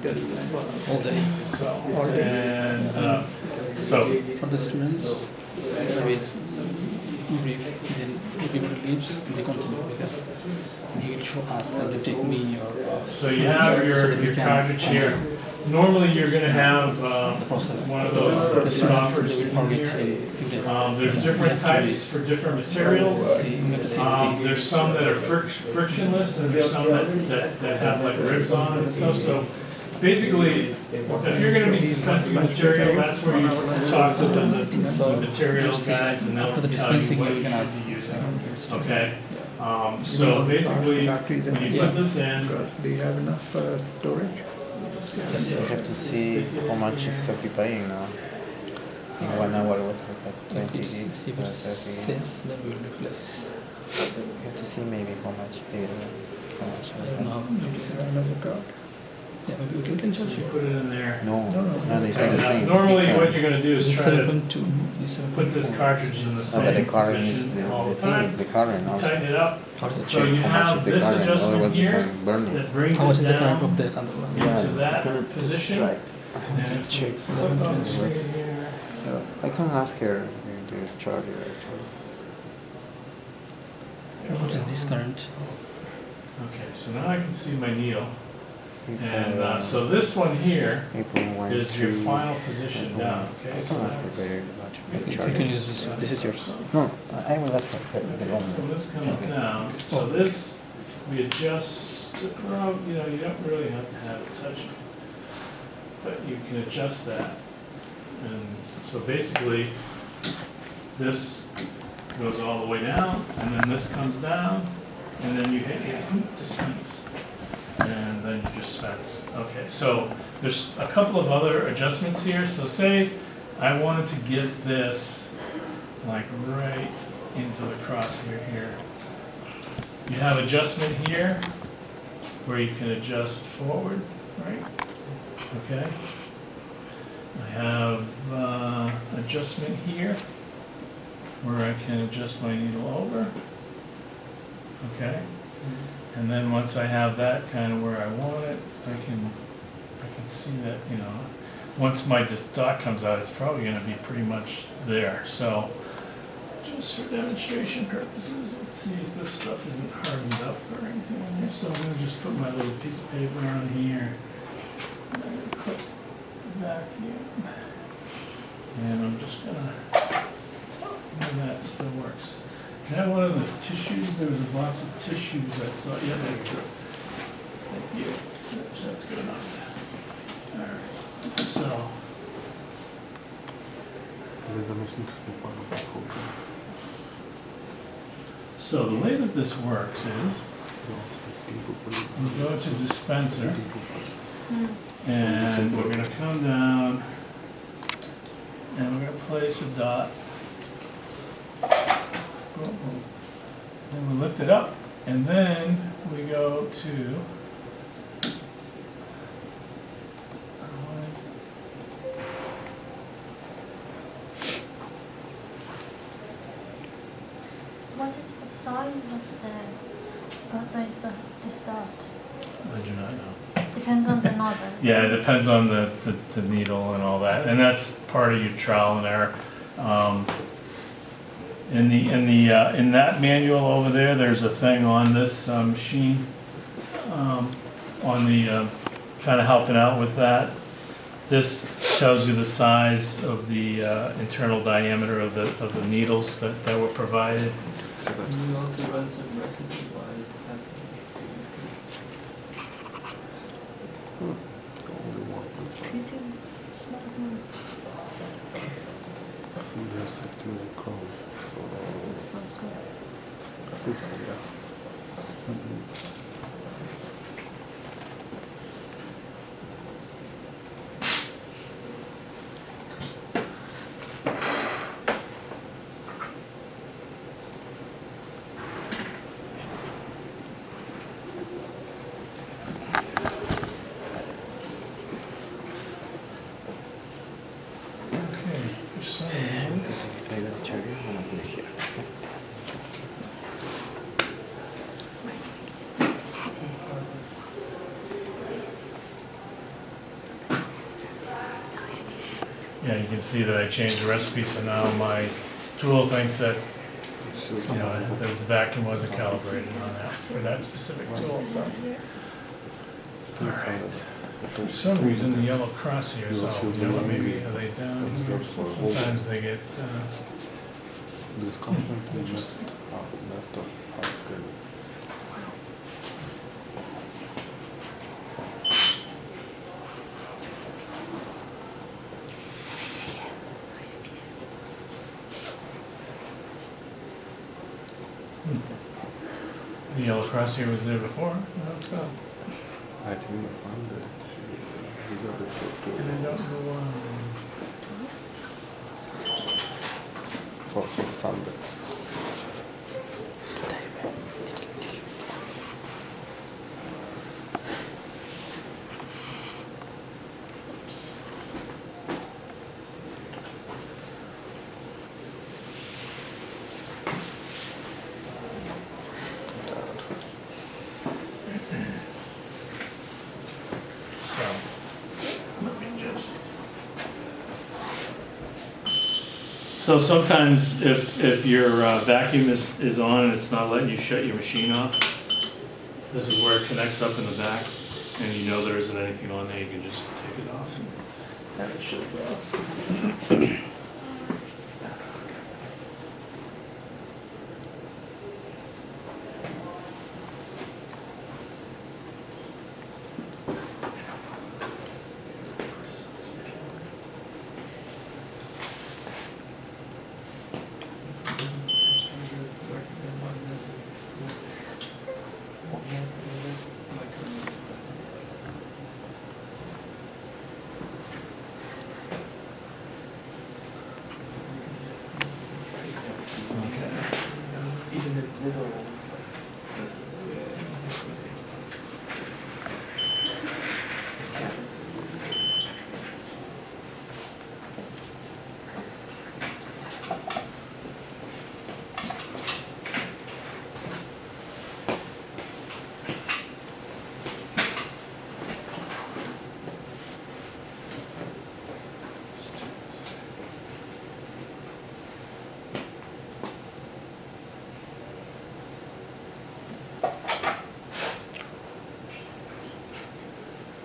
all day. And so For the students, we brief, then everybody leaves, they continue because he will show us and they take me or so you have your cartridge here. Normally you're going to have one of those stoppers in here. There's different types for different materials. There's some that are frictionless and there's some that have like ribs on it and stuff. So basically, if you're going to be dispensing material, that's where you talk to the materials guys and they'll tell you what you should be using. Okay. So basically, when you put this in, Do you have enough storage? Just have to see how much it's occupying now. In 1 hour, what like 20 gigs, if it 30 gigs. says, then we will replace. You have to see maybe how much data, how much. I don't know, maybe Another card? yeah, maybe we can charge you you. put it in there. No, No, no. no, it's not the same. Normally, Different. what you're going to do is It's try to 7.2, put this cartridge in the No, but the same current is position all the the thing is time. the current also. Tighten it up. How does it So Check you how much have is the this current, adjustment otherwise you here can burn it. that brings How much it is the current down of that under one? into that Can position. try. And if check. you click on the screen here, I can ask her to charge it actually. What is this current? okay, so now I can see my needle. And April, so this one here April 1, is your 2, final position April down. 1. Okay, I so can ask her that's, very much. Okay, Charge you can it. use this one. This is yours. No, I will ask her. so this comes down. So this we adjust. Well, you know, you don't really have to have it touching, but you can adjust that. And so basically, this goes all the way down, and then this comes down, and then you hit your dispense, and then you dispense. Okay, so there's a couple of other adjustments here. So say I wanted to get this like right into the crosshair here. You have adjustment here where you can adjust forward, right? Okay. I have adjustment here where I can adjust my needle over. Okay. And then once I have that kind of where I want it, I can see that, you know, once my dot comes out, it's probably going to be pretty much there. So just for demonstration purposes, let's see if this stuff isn't hardened up or anything in here. So I'm going to just put my little piece of paper on here. And I'm going to put vacuum. And I'm just going to, and that still works. Can I have one of the tissues? There was a box of tissues I thought, yeah, there we go. Thank you. Oops, that's good enough. All right, so. So the way that this works is, we go to dispenser, and we're going to come down, and we're going to place a dot. Then we lift it up, and then we go to. What is the size of the start? I do not know. Depends on the nozzle. Yeah, it depends on the needle and all that, and that's part of your trial and error. In that manual over there, there's a thing on this machine, on the kind of helping out with that. This tells you the size of the internal diameter of the needles that were provided. You also run some recipe while Pretty small one. I think there's 16 micron, so Sounds good. I think so, yeah. Okay, so I will charge you and I'll put it here. Okay? Yeah, you can see that I changed the recipe, so now my tool thinks that, you know, the vacuum wasn't calibrated on that, for that specific tool, so. Alright. For some reason, the yellow crosshairs, oh, you know what, maybe are they down here? Sometimes they get, There's constantly just messed up parts there. the yellow crosshair was there before, no, it's gone. I think my son did. He got it for And I don't know why. Sunday. So, let me just. So sometimes if your vacuum is on and it's not letting you shut your machine off, this is where it connects up in the back, and you know there isn't anything on there, you can just take it off and have it shut off.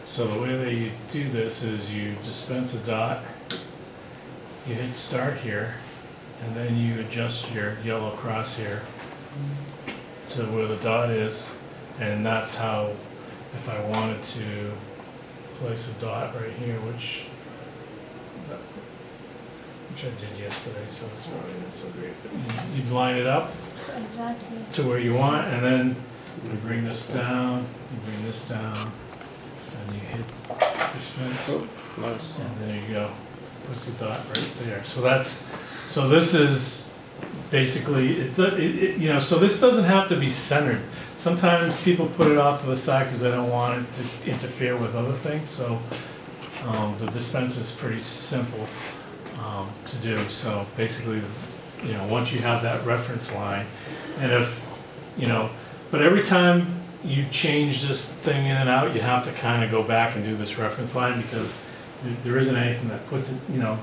So the way that you do this is you dispense a dot, you hit start here, and then you adjust your yellow crosshair to where the dot is, and that's how, if I wanted to place a dot right here, which I did yesterday, so it's probably not so great, but you'd line it up So exactly. to where you want, and then you bring this down, and you hit dispense, Oh, nice. and there you go, puts the dot right there. So that's, so this is basically, you know, so this doesn't have to be centered. Sometimes people put it off to the side because they don't want it to interfere with other things, so the dispense is pretty simple to do. So basically, you know, once you have that reference line, and if, you know, but every time you change this thing in and out, you have to kind of go back and do this reference line, because there isn't anything that puts it, you know,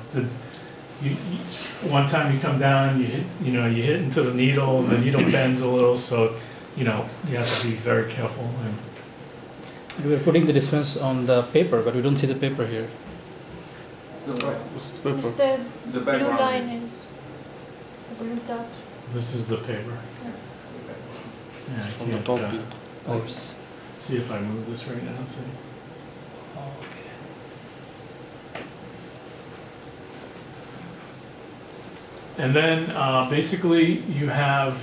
one time you come down, you hit, you know, you hit into the needle, and the needle bends a little, so, you know, you have to be very careful. And We were putting the dispense on the paper, but we don't see the paper here. What's the paper? It's the The blue background. line is the blue dot. this is the paper. Yes. Yeah, I On the can't, top. Oh, see if I move this right now, see? And then basically you have,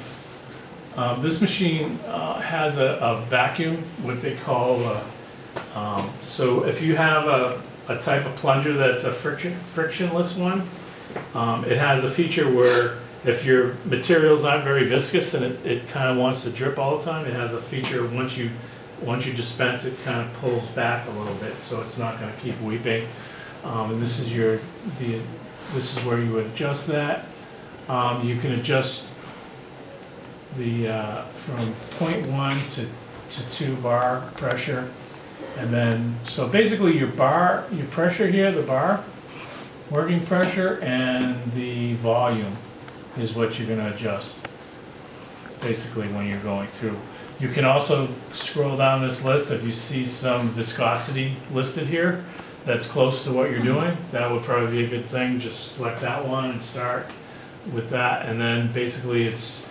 this machine has a vacuum, what they call, so if you have a type of plunger that's a frictionless one, it has a feature where if your materials aren't very viscous and it kind of wants to drip all the time, it has a feature, once you dispense, it kind of pulls back a little bit, so it's not going to keep weeping. And this is this is where you would adjust that. You can adjust the from 0.1 to 2 bar pressure, and then so basically your pressure here, the bar, Working pressure and the volume is what you're gonna adjust, basically, when you're going through. You can also scroll down this list, if you see some viscosity listed here that's close to what you're doing, that would probably be a good thing. Just select that one and start with that, and then basically it's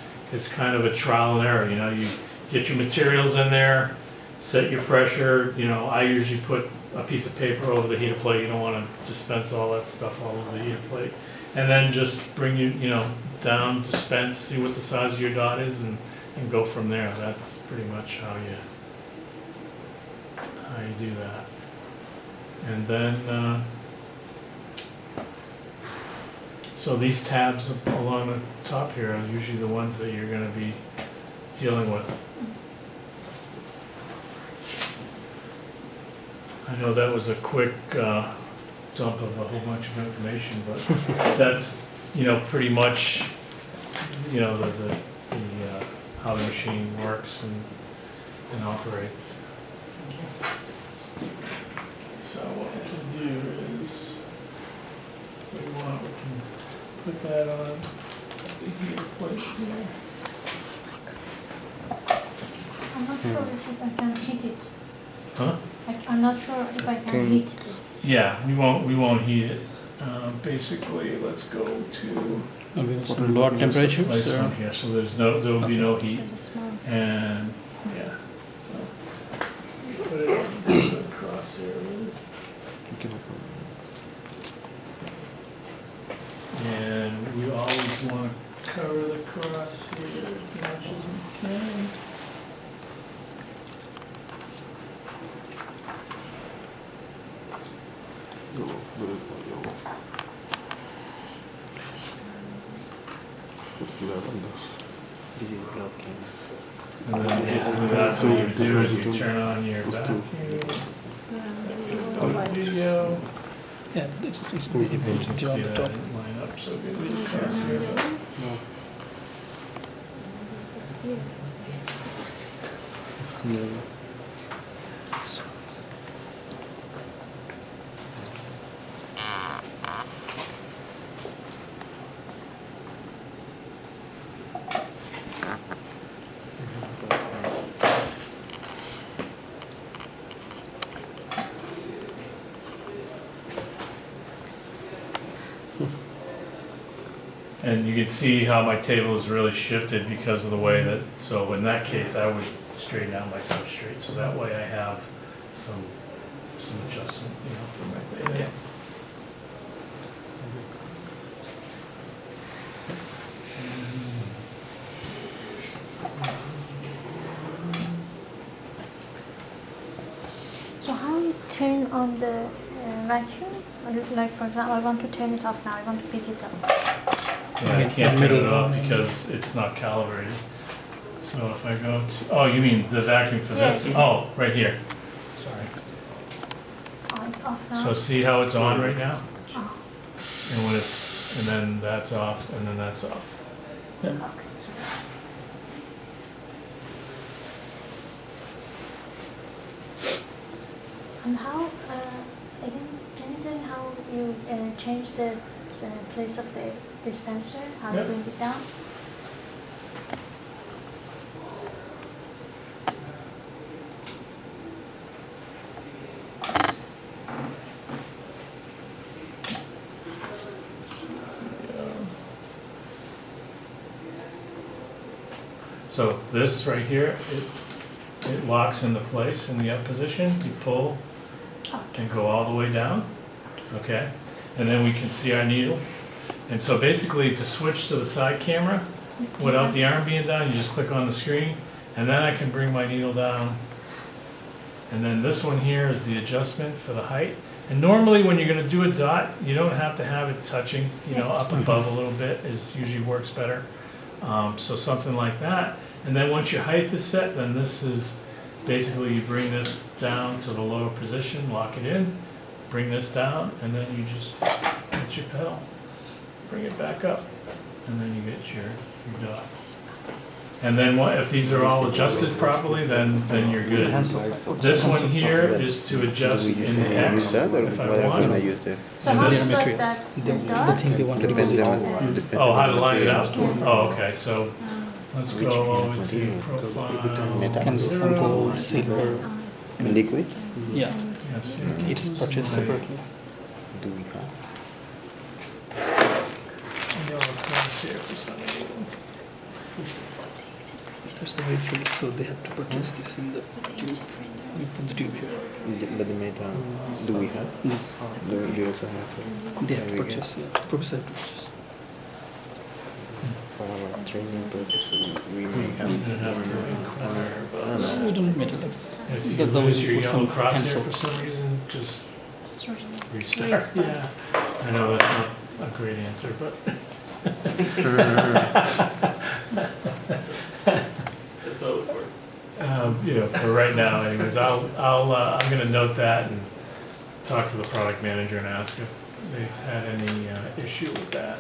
kind of a trial and error, you know, you get your materials in there, set your pressure, you know, I usually put a piece of paper over the heater plate, you don't wanna dispense all that stuff all over the heater plate. And then just bring you know, down, dispense, see what the size of your dot is, and go from there. That's pretty much how you do that. And then, so these tabs along the top here are usually the ones that you're gonna be dealing with. I know that was a quick dump of a whole bunch of information, but that's, you know, pretty much, you know, the how the machine works and operates. So what we can do is, if we want, we can put that on the heater plate here. I'm not sure if I can heat it. Huh? I'm not sure if I can heat this. Yeah, we won't heat it. Basically, let's go to Some lower temperatures. place on here, so there will be no heat. This is small. And, yeah, so, you put it on the crosshairs. And we always want to cover the crosshair as much as we can. This is blocking. And then basically that's what you do is you turn on your vacuum, video. Yeah, it's You difficult can to see on the that top. didn't line up so good with the crosshair, but and you can see how my table is really shifted because of the way that, so in that case, I would straighten out my substrate, so that way I have some adjustment, you know, for my thing. Yeah. So how you turn on the vacuum? Like for example, I want to turn it off now. I want to pick it up. Yeah, I can't turn it off because it's not calibrated. So if I go to, oh, you mean the vacuum for this? Yeah. Oh, right here. Sorry. Oh, it's off now. So see how it's on right now? Oh, And when it's, and then that's off, and then that's off. okay. And how, again, can you tell me how you change the place of the dispenser? How Yeah. you bring it down? So this right here, it locks into place in the up position. You pull and go all the way down, okay? And then we can see our needle. And so basically to switch to the side camera, without the arm being down, you just click on the screen, and then I can bring my needle down. And then this one here is the adjustment for the height. And normally when you're gonna do a dot, you don't have to have it touching, you know, up above a little bit is usually works better. So something like that. And then once your height is set, then this is basically you bring this down to the lower position, lock it in, bring this down, and then you just hit your pedal, bring it back up, and then you get your dot. And then if these are all adjusted properly, then you're good. This one here is to Do adjust we in the usually X use that, or if I what are we want. gonna use there? So And how this- to Their put materials. that The dot? thing they want to Depends deposit. on, depends Oh, on how the to line it materials up? too. Oh, okay, so let's Which go kind of over to material? profile. Can do some gold, silver. Liquid? Yeah, Yes, it's purchased separately. Do we have? No, it's here for some reason. That's the way it feels. So they have to purchase this in the tube. We put the tube here. But the metal, do we have? No, Do we also have to? they have to we get- purchase. Yeah, professor have to purchase. For our training purposes, we may have. You don't have to inquire, I but don't know. We don't metalize. if you But the way lose you your put yellow some crosshair pencil. for some reason, just Just really restart. restart. Yeah, I know that's not a great answer, but. That's how it works. You know, for right now anyways, I'm gonna note that and talk to the product manager and ask if they've had any issue with that.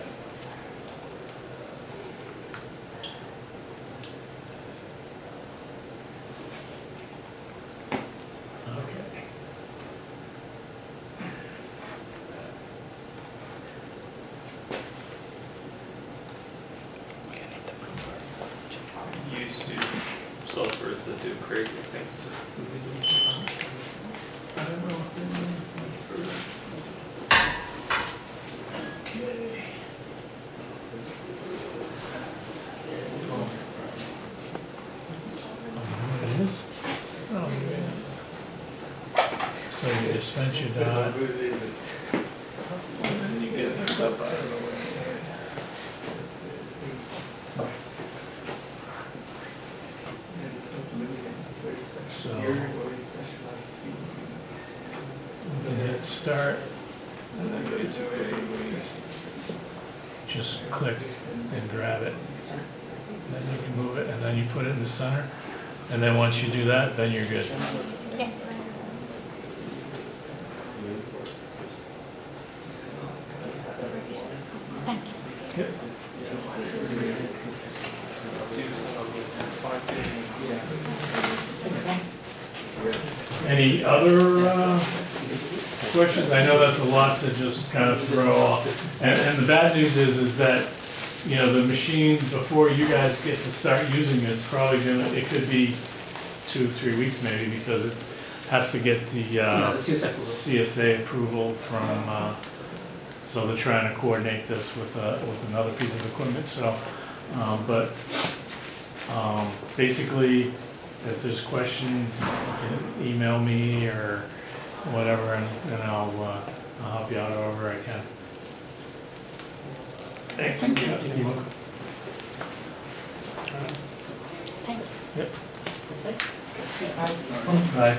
Okay. Used to sulfurs that do crazy things. I don't know if they're looking for- Okay. Oh, it is? Oh, yeah. So you dispense your dot. And then you get this up out of the way. So we hit start, and then basically we just click and grab it. Then you can move it, and then you put it in the center. And then once you do that, then you're good. Yeah. Thank you. Yep. Any other questions? I know that's a lot to just kind of throw off. And the bad news is that, you know, the machine, before you guys get to start using it, it's probably gonna, it could be 2-3 weeks maybe, because it has to get the CSA approval from, so they're trying to coordinate this with another piece of equipment, so, basically, if there's questions, you can email me or whatever, and I'll help you out however I can. Thanks. Yeah, you're welcome. Thank you. Yep. Bye.